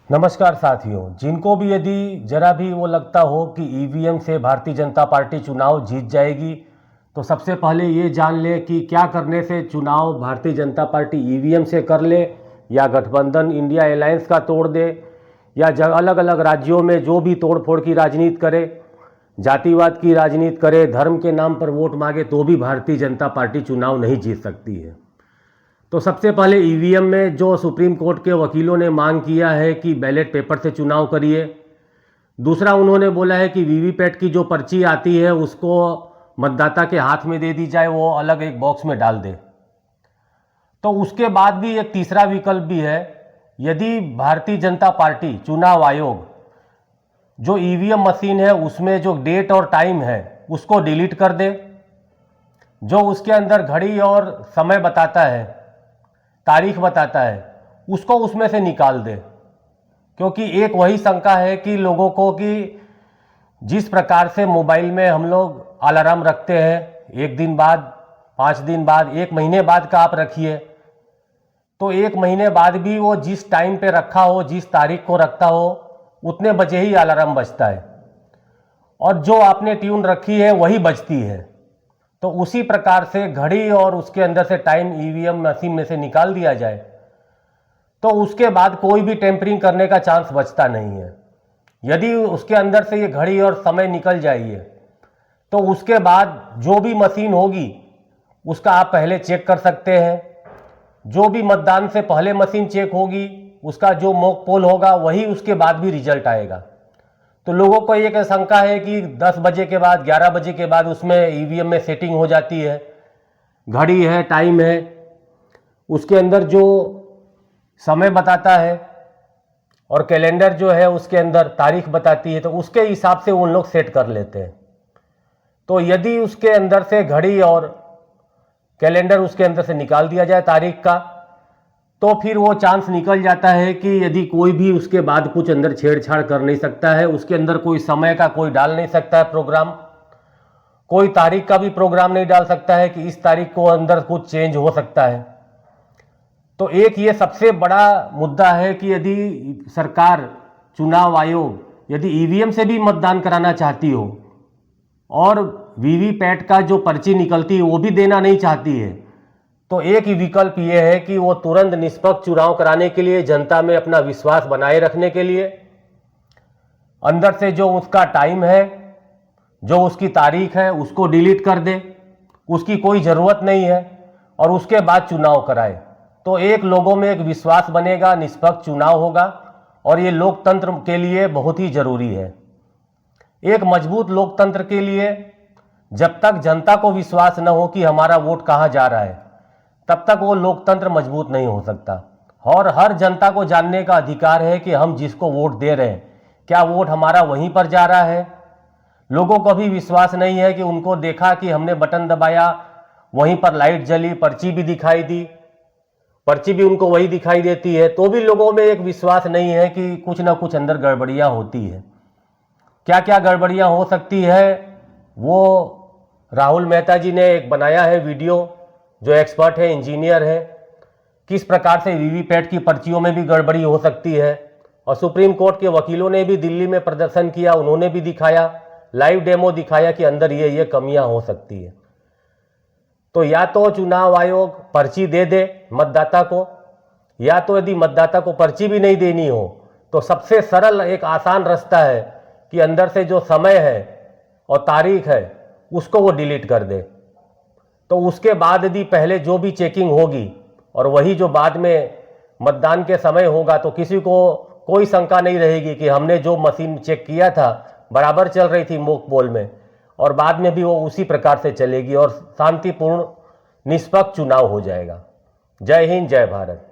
नमस्कार साथियों, जिनको भी यदि जरा भी वो लगता हो कि ईवीएम से भारतीय जनता पार्टी चुनाव जीत जाएगी, तो सबसे पहले ये जान ले कि क्या करने से चुनाव भारतीय जनता पार्टी ईवीएम से कर ले या गठबंधन इंडिया अलायंस का तोड़ दे या अलग अलग राज्यों में जो भी तोड़ फोड़ की राजनीति करे, जातिवाद की राजनीति करे, धर्म के नाम पर वोट मांगे, तो भी भारतीय जनता पार्टी चुनाव नहीं जीत सकती है। तो सबसे पहले ईवीएम में जो सुप्रीम कोर्ट के वकीलों ने मांग किया है कि बैलेट पेपर से चुनाव करिए। दूसरा, उन्होंने बोला है कि वीवीपैट की जो पर्ची आती है उसको मतदाता के हाथ में दे दी जाए, वो अलग एक बॉक्स में डाल दे। तो उसके बाद भी एक तीसरा विकल्प भी है, यदि भारतीय जनता पार्टी चुनाव आयोग जो ईवीएम मशीन है उसमें जो डेट और टाइम है उसको डिलीट कर दे, जो उसके अंदर घड़ी और समय बताता है, तारीख बताता है, उसको उसमें से निकाल दे। क्योंकि एक वही शंका है कि लोगों को कि जिस प्रकार से मोबाइल में हम लोग अलार्म रखते हैं, 1 दिन बाद, 5 दिन बाद, 1 महीने बाद का आप रखिए, तो 1 महीने बाद भी वो जिस टाइम पे रखा हो, जिस तारीख को रखता हो, उतने बजे ही अलार्म बजता है और जो आपने ट्यून रखी है वही बजती है। तो उसी प्रकार से घड़ी और उसके अंदर से टाइम ईवीएम मशीन में से निकाल दिया जाए, तो उसके बाद कोई भी टेम्परिंग करने का चांस बचता नहीं है। यदि उसके अंदर से ये घड़ी और समय निकल जाइए, तो उसके बाद जो भी मशीन होगी उसका आप पहले चेक कर सकते हैं। जो भी मतदान से पहले मशीन चेक होगी, उसका जो मॉक पोल होगा वही उसके बाद भी रिजल्ट आएगा। तो लोगों को एक शंका है कि 10 बजे के बाद, 11 बजे के बाद उसमें ईवीएम में सेटिंग हो जाती है, घड़ी है, टाइम है, उसके अंदर जो समय बताता है और कैलेंडर जो है उसके अंदर तारीख बताती है, तो उसके हिसाब से उन लोग सेट कर लेते हैं। तो यदि उसके अंदर से घड़ी और कैलेंडर उसके अंदर से निकाल दिया जाए तारीख का, तो फिर वो चांस निकल जाता है कि यदि कोई भी उसके बाद कुछ अंदर छेड़छाड़ कर नहीं सकता है, उसके अंदर कोई समय का कोई डाल नहीं सकता है प्रोग्राम, कोई तारीख का भी प्रोग्राम नहीं डाल सकता है कि इस तारीख को अंदर कुछ चेंज हो सकता है। तो एक ये सबसे बड़ा मुद्दा है कि यदि सरकार, चुनाव आयोग यदि ईवीएम से भी मतदान कराना चाहती हो और वीवीपैट का जो पर्ची निकलती है वो भी देना नहीं चाहती है, तो एक ही विकल्प ये है कि वो तुरंत निष्पक्ष चुनाव कराने के लिए, जनता में अपना विश्वास बनाए रखने के लिए, अंदर से जो उसका टाइम है, जो उसकी तारीख है, उसको डिलीट कर दे, उसकी कोई ज़रूरत नहीं है, और उसके बाद चुनाव कराए। तो एक लोगों में एक विश्वास बनेगा, निष्पक्ष चुनाव होगा, और ये लोकतंत्र के लिए बहुत ही जरूरी है। एक मजबूत लोकतंत्र के लिए जब तक जनता को विश्वास न हो कि हमारा वोट कहाँ जा रहा है, तब तक वो लोकतंत्र मजबूत नहीं हो सकता। और हर जनता को जानने का अधिकार है कि हम जिसको वोट दे रहे हैं, क्या वोट हमारा वहीं पर जा रहा है। लोगों को भी विश्वास नहीं है कि उनको देखा कि हमने बटन दबाया, वहीं पर लाइट जली, पर्ची भी दिखाई दी, पर्ची भी उनको वही दिखाई देती है, तो भी लोगों में एक विश्वास नहीं है कि कुछ ना कुछ अंदर गड़बड़ियाँ होती है। क्या क्या गड़बड़ियाँ हो सकती है, वो राहुल मेहता जी ने एक बनाया है वीडियो, जो एक्सपर्ट है, इंजीनियर है, किस प्रकार से वीवीपैट की पर्चियों में भी गड़बड़ी हो सकती है। और सुप्रीम कोर्ट के वकीलों ने भी दिल्ली में प्रदर्शन किया, उन्होंने भी दिखाया, लाइव डेमो दिखाया कि अंदर ये कमियां हो सकती है। तो या तो चुनाव आयोग पर्ची दे दे मतदाता को, या तो यदि मतदाता को पर्ची भी नहीं देनी हो तो सबसे सरल एक आसान रास्ता है कि अंदर से जो समय है और तारीख है उसको वो डिलीट कर दे। तो उसके बाद यदि पहले जो भी चेकिंग होगी और वही जो बाद में मतदान के समय होगा, तो किसी को कोई शंका नहीं रहेगी कि हमने जो मशीन चेक किया था बराबर चल रही थी मॉक पोल में, और बाद में भी वो उसी प्रकार से चलेगी और शांतिपूर्ण निष्पक्ष चुनाव हो जाएगा। जय हिंद, जय भारत।